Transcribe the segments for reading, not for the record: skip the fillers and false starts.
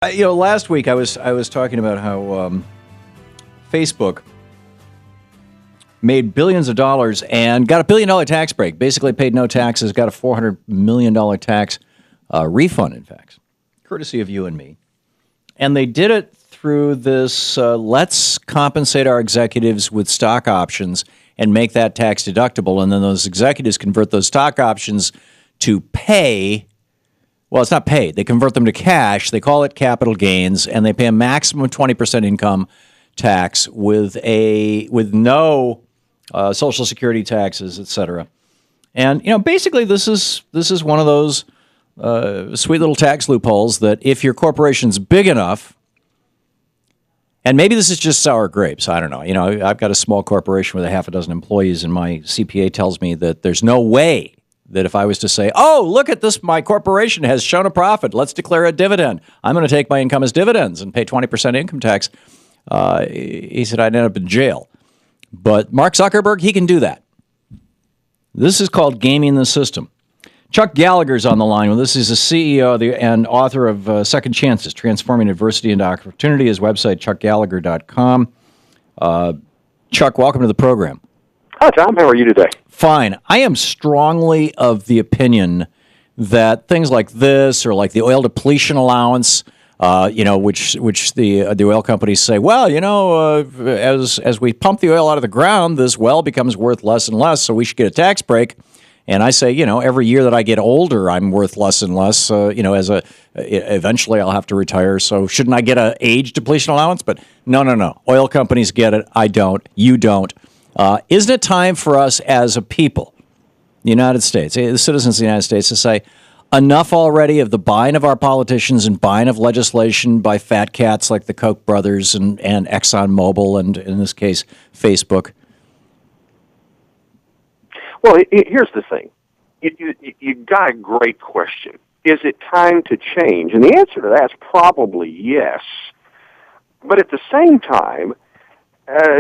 Last week I was talking about how Facebook made billions of dollars and got a $1 billion tax break. Basically, paid no taxes, got a $400 million tax refund, in fact, courtesy of you and me. And they did it through this: let's compensate our executives with stock options and make that tax deductible, and then those executives convert those stock options to pay. Well, it's not paid. They convert them to cash. They call it capital gains, and they pay a maximum 20% income tax with no Social Security taxes, et cetera. And basically, this is one of those sweet little tax loopholes that if your corporation's big enough, and maybe this is just sour grapes. I don't know. I've got a small corporation with a half a dozen employees, and my CPA tells me that there's no way that if I was to say, oh, look at this, my corporation has shown a profit, let's declare a dividend. I'm going to take my income as dividends and pay 20% income tax. He said I'd end up in jail. But Mark Zuckerberg, he can do that. This is called gaming the system. Chuck Gallagher's on the line with us. He's the CEO and author of Second Chances, Transforming Adversity into Opportunity. His website, chuckgallagher.com. Chuck, welcome to the program. Hi, Tom. How are you today? Fine. I am strongly of the opinion that things like this, or like the oil depletion allowance, which the oil companies say, well, as we pump the oil out of the ground, this well becomes worth less and less, so we should get a tax break. And I say, every year that I get older, I'm worth less and less. Eventually I'll have to retire. So shouldn't I get an age depletion allowance? But no. Oil companies get it. I don't. You don't. Isn't it time for us as a people, the United States, the citizens of the United States, to say enough already of the buying of our politicians and buying of legislation by fat cats like the Koch brothers and ExxonMobil and, in this case, Facebook? Well, here's the thing. You got a great question. Is it time to change? And the answer to that is probably yes. But at the same time,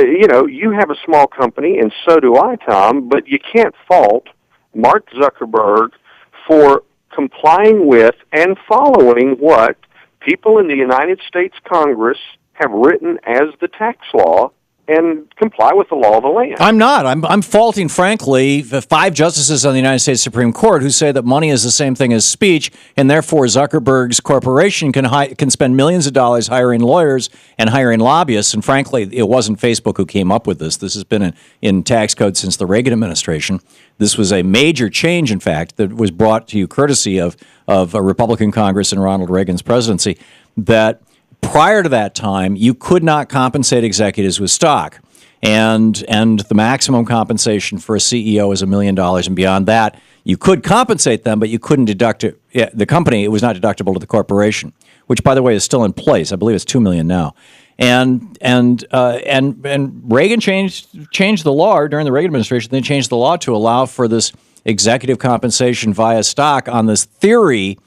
you have a small company, and so do I, Tom, but you can't fault Mark Zuckerberg for complying with and following what people in the United States Congress have written as the tax law and comply with the law of the land. I'm not. I'm faulting, frankly, the 5 justices on the United States Supreme Court who say that money is the same thing as speech, and therefore Zuckerberg's corporation can spend millions of dollars hiring lawyers and hiring lobbyists. And frankly, it wasn't Facebook who came up with this. This has been in tax code since the Reagan administration. This was a major change, in fact, that was brought to you courtesy of a Republican Congress and Ronald Reagan's presidency, that prior to that time, you could not compensate executives with stock, and the maximum compensation for a CEO is $1 million, and beyond that, you could compensate them, but you couldn't deduct it. The company, it was not deductible to the corporation, which, by the way, is still in place. I believe it's $2 million now, and Reagan changed the law during the Reagan administration. They changed the law to allow for this executive compensation via stock on this theory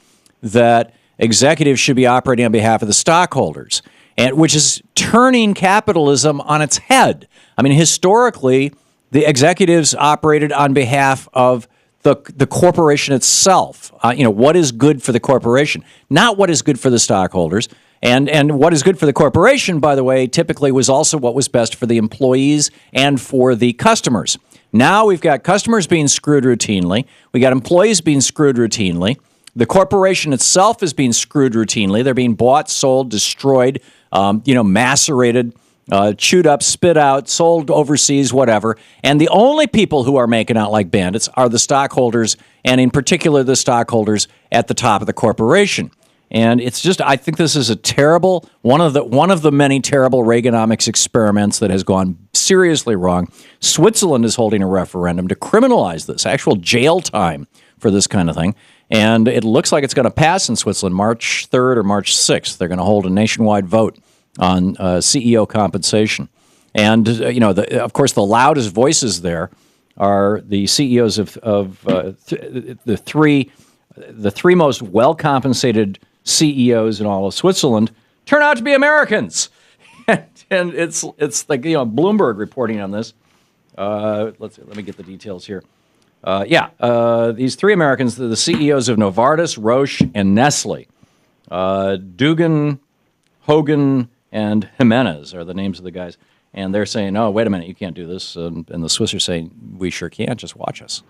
that executives should be operating on behalf of the stockholders, and which is turning capitalism on its head. I mean, historically, the executives operated on behalf of the corporation itself. What is good for the corporation, not what is good for the stockholders. And what is good for the corporation, by the way, typically was also what was best for the employees and for the customers. Now we've got customers being screwed routinely. We got employees being screwed routinely. The corporation itself is being screwed routinely. They're being bought, sold, destroyed, macerated, chewed up, spit out, sold overseas, whatever. And the only people who are making out like bandits are the stockholders, and in particular the stockholders at the top of the corporation. And it's just, I think this is a terrible, one of the many terrible Reaganomics experiments that has gone seriously wrong. Switzerland is holding a referendum to criminalize this, actual jail time for this kind of thing. And it looks like it's going to pass in Switzerland March 3rd or March 6th. They're going to hold a nationwide vote on CEO compensation. And, of course, the loudest voices there are the CEOs of the three most well-compensated CEOs in all of Switzerland turn out to be Americans. And it's like, Bloomberg reporting on this. Let me get the details here. These 3 Americans, the CEOs of Novartis, Roche, and Nestle. Dugan, Hogan, and Jimenez are the names of the guys. And they're saying, "Oh, wait a minute, you can't do this." And the Swiss are saying, "We sure can. Just watch us."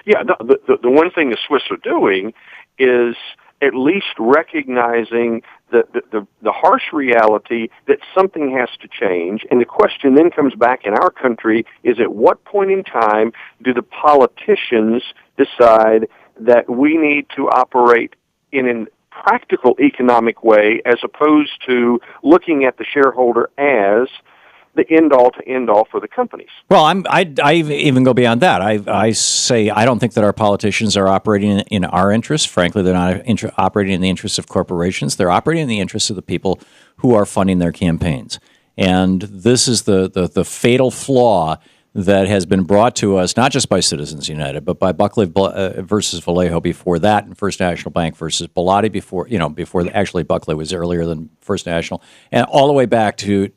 Yeah, the one thing the Swiss are doing is at least recognizing the harsh reality that something has to change. And the question then comes back in our country is, at what point in time do the politicians decide that we need to operate in a practical economic way as opposed to looking at the shareholder as the end-all to end-all for the companies? Well, I even go beyond that. I say I don't think that our politicians are operating in our interests. Frankly, they're not operating in the interests of corporations. They're operating in the interests of the people who are funding their campaigns. And this is the fatal flaw that has been brought to us not just by Citizens United, but by Buckley versus Vallejo before that, and First National Bank versus Bellotti before actually Buckley was earlier than First National, and all the way back to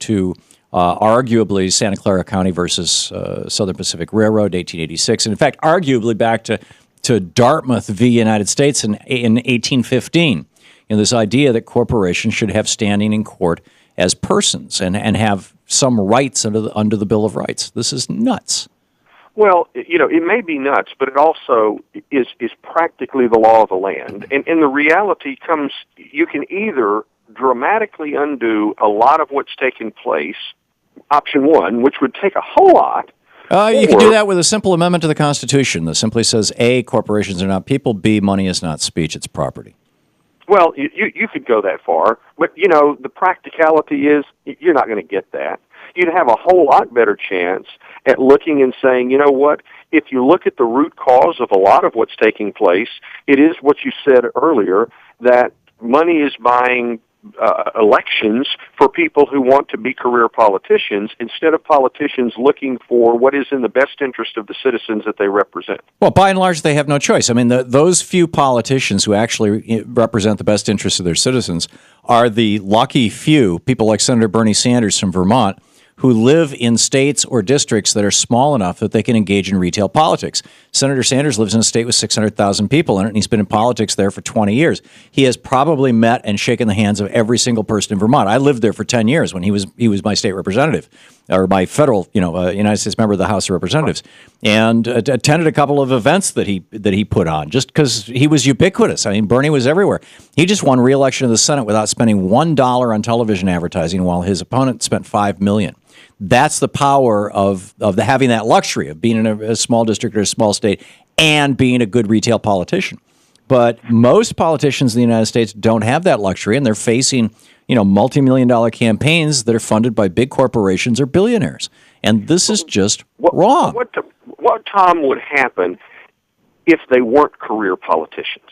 arguably Santa Clara County versus Southern Pacific Railroad, 1886, and in fact, arguably back to Dartmouth v. United States in 1815. This idea that corporations should have standing in court as persons and have some rights under the Bill of Rights. This is nuts. Well, it may be nuts, but it also is practically the law of the land. And the reality comes, you can either dramatically undo a lot of what's taken place, option one, which would take a whole lot. You can do that with a simple amendment to the Constitution that simply says, A, corporations are not people, B, money is not speech, it's property. Well, you could go that far, but, the practicality is you're not going to get that. You'd have a whole lot better chance at looking and saying, you know what, if you look at the root cause of a lot of what's taking place, it is what you said earlier, that money is buying elections for people who want to be career politicians instead of politicians looking for what is in the best interest of the citizens that they represent. Well, by and large, they have no choice. I mean, those few politicians who actually represent the best interests of their citizens are the lucky few, people like Senator Bernie Sanders from Vermont, who live in states or districts that are small enough that they can engage in retail politics. Senator Sanders lives in a state with 600,000 people in it, and he's been in politics there for 20 years. He has probably met and shaken the hands of every single person in Vermont. I lived there for 10 years when he was my state representative, or my federal, United States member of the House of Representatives, and attended a couple of events that he put on just because he was ubiquitous. I mean, Bernie was everywhere. He just won re-election to the Senate without spending $1 on television advertising, while his opponent spent $5 million. That's the power of having that luxury of being in a small district or a small state and being a good retail politician. But most politicians in the United States don't have that luxury, and they're facing multi-million-dollar campaigns that are funded by big corporations or billionaires. And this is just wrong. What, Tom, would happen if they weren't career politicians?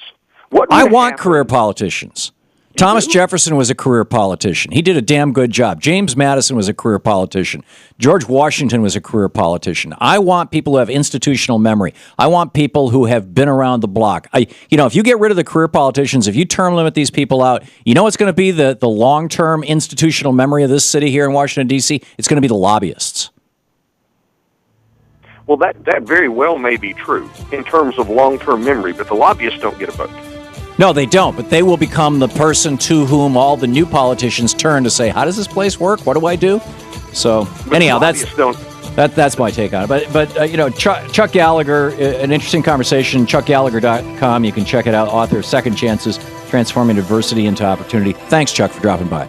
I want career politicians. Thomas Jefferson was a career politician. He did a damn good job. James Madison was a career politician. George Washington was a career politician. I want people who have institutional memory. I want people who have been around the block. If you get rid of the career politicians, if you term limit these people out, you know what's going to be the long-term institutional memory of this city here in Washington, D.C.? It's going to be the lobbyists. Well, that very well may be true in terms of long-term memory, but the lobbyists don't get a vote. No, they don't, but they will become the person to whom all the new politicians turn to say, how does this place work? What do I do? So, anyhow, that's my take on it. But Chuck Gallagher, an interesting conversation, chuckgallagher.com. You can check it out, author of Second Chances, Transforming Adversity into Opportunity. Thanks, Chuck, for dropping by.